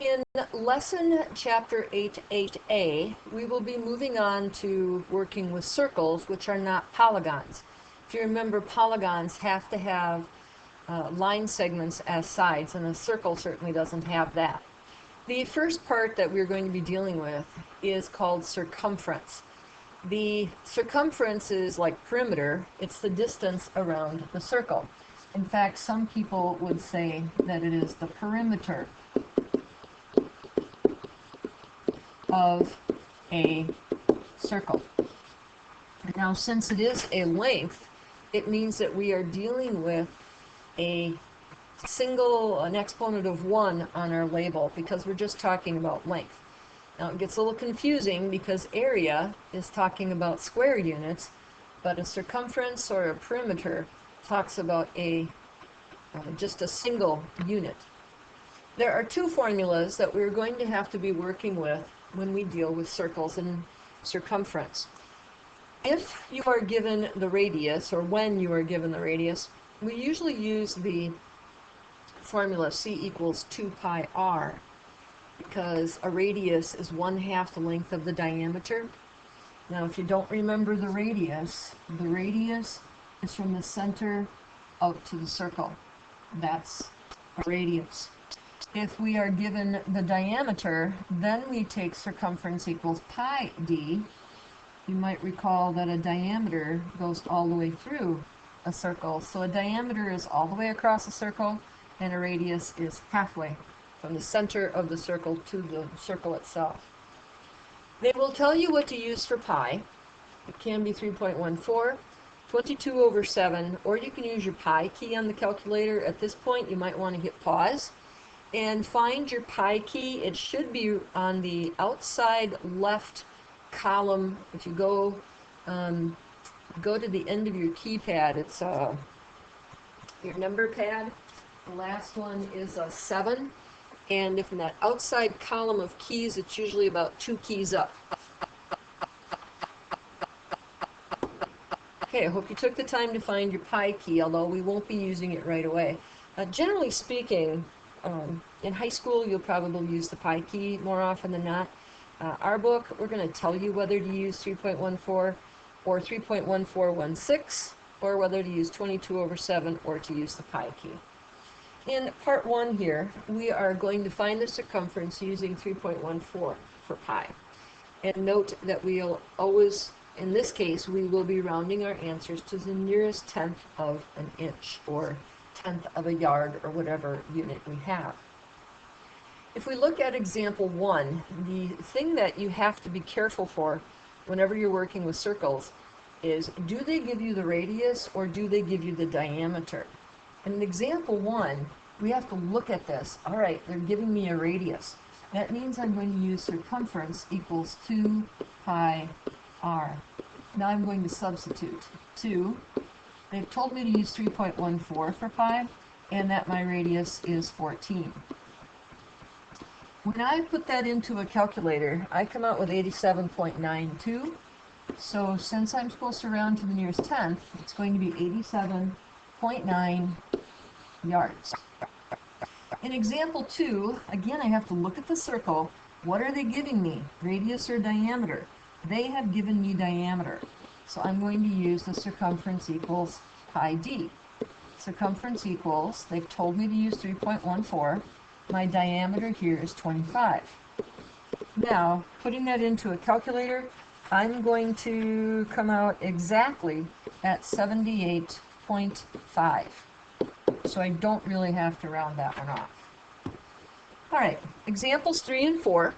In lesson chapter 8.8a, we will be moving on to working with circles, which are not polygons. If you remember, polygons have to have line segments as sides, and a circle certainly doesn't have that. The first part that we're going to be dealing with is called circumference. The circumference is like perimeter. It's the distance around the circle. In fact, some people would say that it is the perimeter of a circle. Now, since it is a length, it means that we are dealing with an exponent of 1 on our label, because we're just talking about length. Now, it gets a little confusing because area is talking about square units, but a circumference or a perimeter talks about just a single unit. There are two formulas that we're going to have to be working with when we deal with circles and circumference. If you are given the radius, or when you are given the radius, we usually use the formula c equals 2 pi r, because a radius is 1/2 the length of the diameter. Now, if you don't remember the radius is from the center out to the circle. That's a radius. If we are given the diameter, then we take circumference equals pi d. You might recall that a diameter goes all the way through a circle. So a diameter is all the way across a circle, and a radius is halfway from the center of the circle to the circle itself. They will tell you what to use for pi. It can be 3.14, 22/7, or you can use your pi key on the calculator. At this point, you might want to hit pause and find your pi key. It should be on the outside left column. If you go to the end of your keypad, it's your number pad. The last one is a 7, and if in that outside column of keys, it's usually about 2 keys up. Okay, I hope you took the time to find your pi key, although we won't be using it right away. Generally speaking, in high school, you'll probably use the pi key more often than not. Our book, we're going to tell you whether to use 3.14 or 3.1416, or whether to use 22/7 or to use the pi key. In part 1 here, we are going to find the circumference using 3.14 for pi. And note that we'll always, in this case, we will be rounding our answers to the nearest 1/10 of an inch, or 1/10 of a yard, or whatever unit we have. If we look at example 1, the thing that you have to be careful for whenever you're working with circles is, do they give you the radius or do they give you the diameter? In example 1, we have to look at this. All right, they're giving me a radius. That means I'm going to use circumference equals 2 pi r. Now I'm going to substitute 2. They've told me to use 3.14 for pi, and that my radius is 14. When I put that into a calculator, I come out with 87.92. So since I'm supposed to round to the nearest 1/10, it's going to be 87.9 yards. In example 2, again, I have to look at the circle. What are they giving me, radius or diameter? They have given me diameter. So I'm going to use the circumference equals pi d. Circumference equals, they've told me to use 3.14. My diameter here is 25. Now, putting that into a calculator, I'm going to come out exactly at 78.5. So I don't really have to round that one off. All right, examples 3 and 4.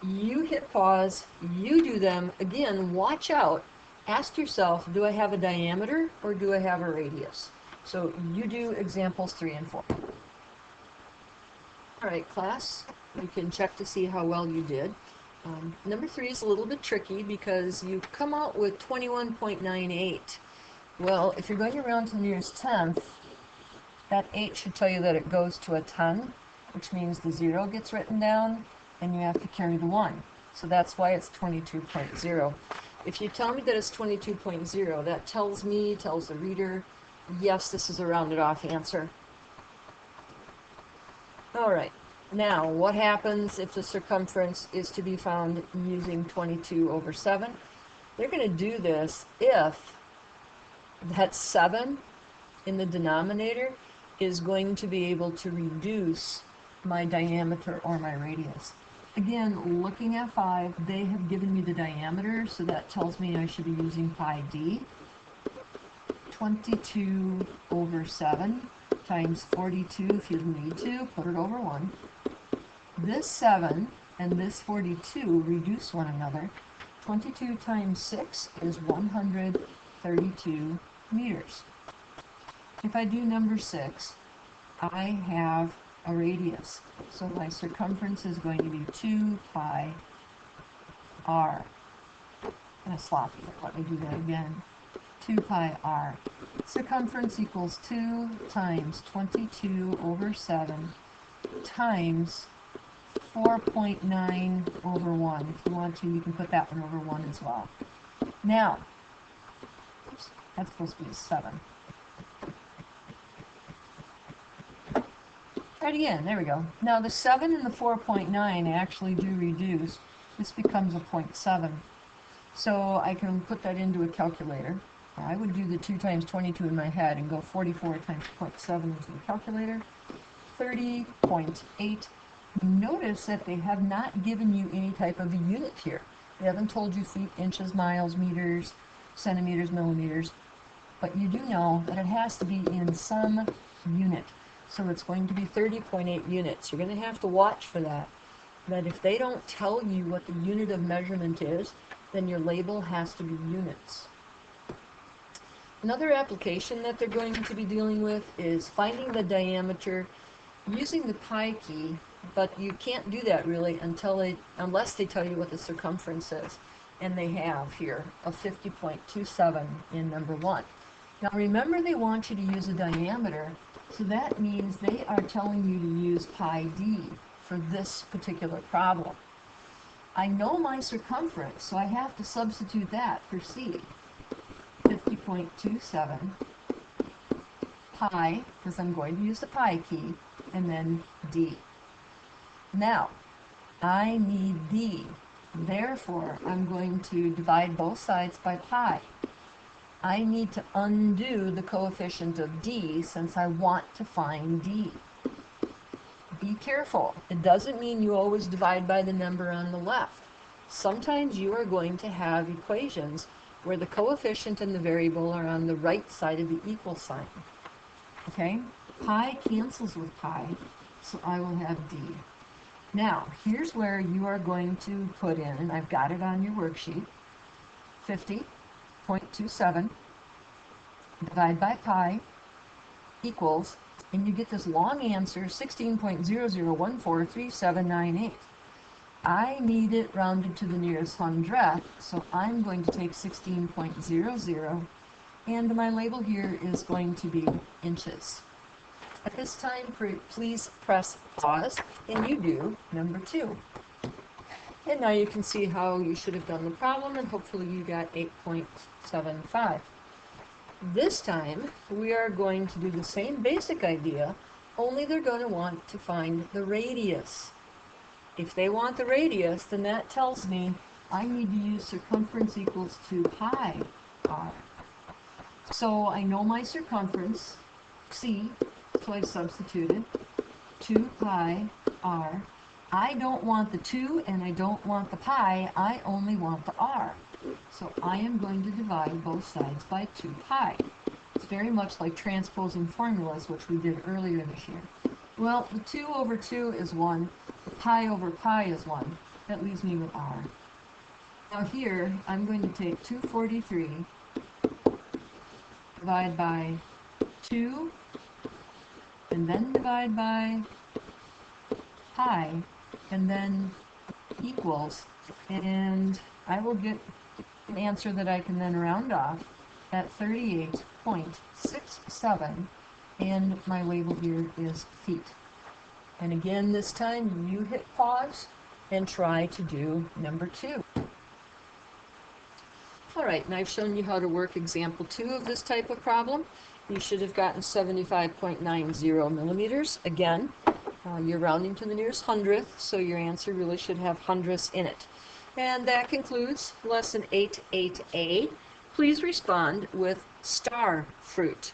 You hit pause, you do them. Again, watch out. Ask yourself, do I have a diameter or do I have a radius? So you do examples 3 and 4. All right, class, you can check to see how well you did. Number 3 is a little bit tricky because you come out with 21.98. Well, if you're going to round to the nearest 1/10, that 8 should tell you that it goes to a 10, which means the 0 gets written down and you have to carry the 1. So that's why it's 22.0. If you tell me that it's 22.0, that tells me, tells the reader, yes, this is a rounded off answer. All right, Now, what happens if the circumference is to be found using 22 over 7? They're going to do this if that 7 in the denominator is going to be able to reduce my diameter or my radius. Again, looking at 5, they have given me the diameter, so that tells me I should be using pi d. 22 over 7 times 42 if you need to, put it over 1. This 7 and this 42 reduce one another. 22 times 6 is 132 meters. If I do number 6, I have a radius. So my circumference is going to be 2 pi r. Kind of sloppy here. Let me do that again. 2 pi r. Circumference equals 2 times 22 over 7 times 4.9 over 1. If you want to, you can put that one over 1 as well. Now, oops, that's supposed to be a 7. Try it again. There we go. Now, the 7 and the 4.9 actually do reduce. This becomes a 0.7. So I can put that into a calculator. I would do the 2 times 22 in my head and go 44 times 0.7 into the calculator. 30.8. Notice that they have not given you any type of a unit here. They haven't told you feet, inches, miles, meters, centimeters, millimeters. But you do know that it has to be in some unit. So it's going to be 30.8 units. You're going to have to watch for that. That if they don't tell you what the unit of measurement is, then your label has to be units. Another application that they're going to be dealing with is finding the diameter using the pi key, but you can't do that really unless they tell you what the circumference is. And they have here a 50.27 in number 1. Now remember, they want you to use a diameter, so that means they are telling you to use pi d for this particular problem. I know my circumference, so I have to substitute that for c. 50.27 pi, because I'm going to use the pi key, and then d. Now, I need d. Therefore, I'm going to divide both sides by pi. I need to undo the coefficient of d since I want to find d. Be careful. It doesn't mean you always divide by the number on the left. Sometimes you are going to have equations where the coefficient and the variable are on the right side of the equal sign. Okay? Pi cancels with pi, so I will have d. Now, here's where you are going to put in, and I've got it on your worksheet, 50.27 divide by pi equals, and you get this long answer, 16.00143798. I need it rounded to the nearest hundredth, so I'm going to take 16.00, and my label here is going to be inches. At this time, please press pause, and you do number 2. And now you can see how you should have done the problem, and hopefully you got 8.75. This time, we are going to do the same basic idea, only they're going to want to find the radius. If they want the radius, then that tells me I need to use circumference equals 2 pi r. So I know my circumference, c, so I've substituted 2 pi r. I don't want the 2 and I don't want the pi, I only want the r. So I am going to divide both sides by 2 pi. It's very much like transposing formulas, which we did earlier this year. Well, the 2 over 2 is 1, the pi over pi is 1. That leaves me with r. Now here, I'm going to take 243, divide by 2, and then divide by pi, and then equals, and I will get an answer that I can then round off at 38.67, and my label here is feet. And again, this time you hit pause and try to do number 2. Alright, and I've shown you how to work example 2 of this type of problem. You should have gotten 75.90 millimeters. Again, You're rounding to the nearest hundredth, so your answer really should have hundredths in it. And that concludes Lesson 8-8A. Please respond with star fruit.